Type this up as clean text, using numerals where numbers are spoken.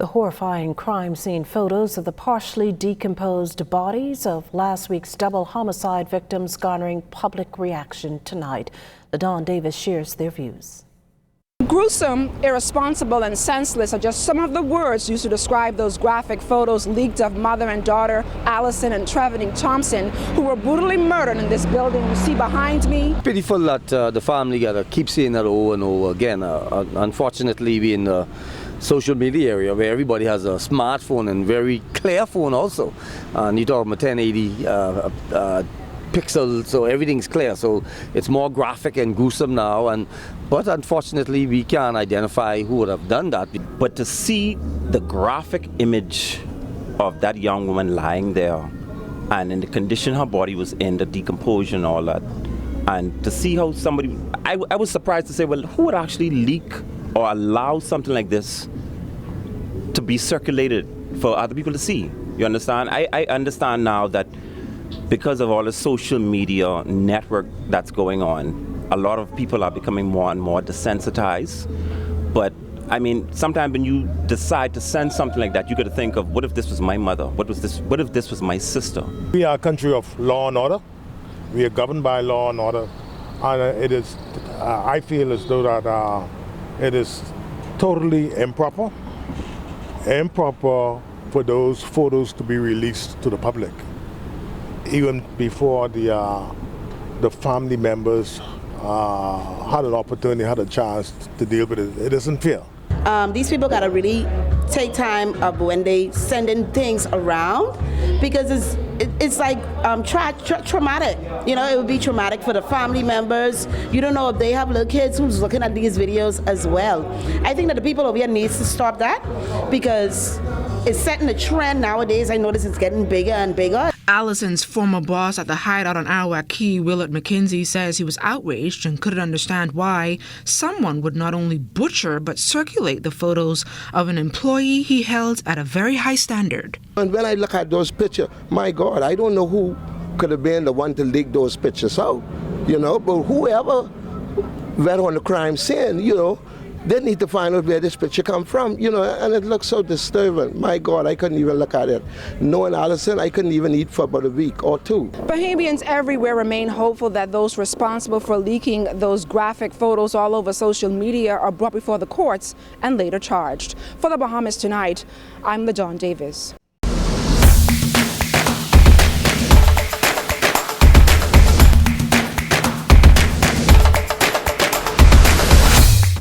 The horrifying crime scene photos of the partially decomposed bodies of last week's double homicide victims garnering public reaction tonight. LaDawn Davis shares their views. Gruesome, irresponsible, and senseless are just some of the words used to describe those graphic photos leaked of mother and daughter Allison and Trevor Thompson, who were brutally murdered in this building you see behind me. Pitiful that the family gotta keep saying that over and over again. Unfortunately, we in the social media area where everybody has a smartphone and very clear phone also. And you talk about 1080 pixels, so everything's clear. So it's more graphic and gruesome now. But unfortunately, we can't identify who would have done that. But to see the graphic image of that young woman lying there and in the condition her body was in, the decomposition and all that, and to see how somebody, I was surprised to say, well, who would actually leak or allow something like this to be circulated for other people to see? You understand? I understand now that because of all the social media network that's going on, a lot of people are becoming more and more desensitized. But I mean, sometimes when you decide to send something like that, you got to think of, what if this was my mother? What if this was my sister? We are a country of law and order. We are governed by law and order. And it is, I feel as though that it is totally improper for those photos to be released to the public, even before the family members had an opportunity, had a chance to deal with it. It isn't fair. These people gotta really take time of when they sending things around, because it's like traumatic. You know, it would be traumatic for the family members. You don't know if they have little kids who's looking at these videos as well. I think that the people over here needs to stop that, because it's setting a trend nowadays. I notice it's getting bigger and bigger. Allison's former boss at the hideout on Arawak Key, Willard McKenzie, says he was outraged and couldn't understand why someone would not only butcher but circulate the photos of an employee he held at a very high standard. And when I look at those pictures, my God, I don't know who could have been the one to leak those pictures out, you know, but whoever went on the crime scene, you know, they need to find out where this picture come from, you know, and it looks so disturbing. My God, I couldn't even look at it. Knowing Allison, I couldn't even eat for about a week or two. Bahamians everywhere remain hopeful that those responsible for leaking those graphic photos all over social media are brought before the courts and later charged. For the Bahamas Tonight, I'm LaDawn Davis.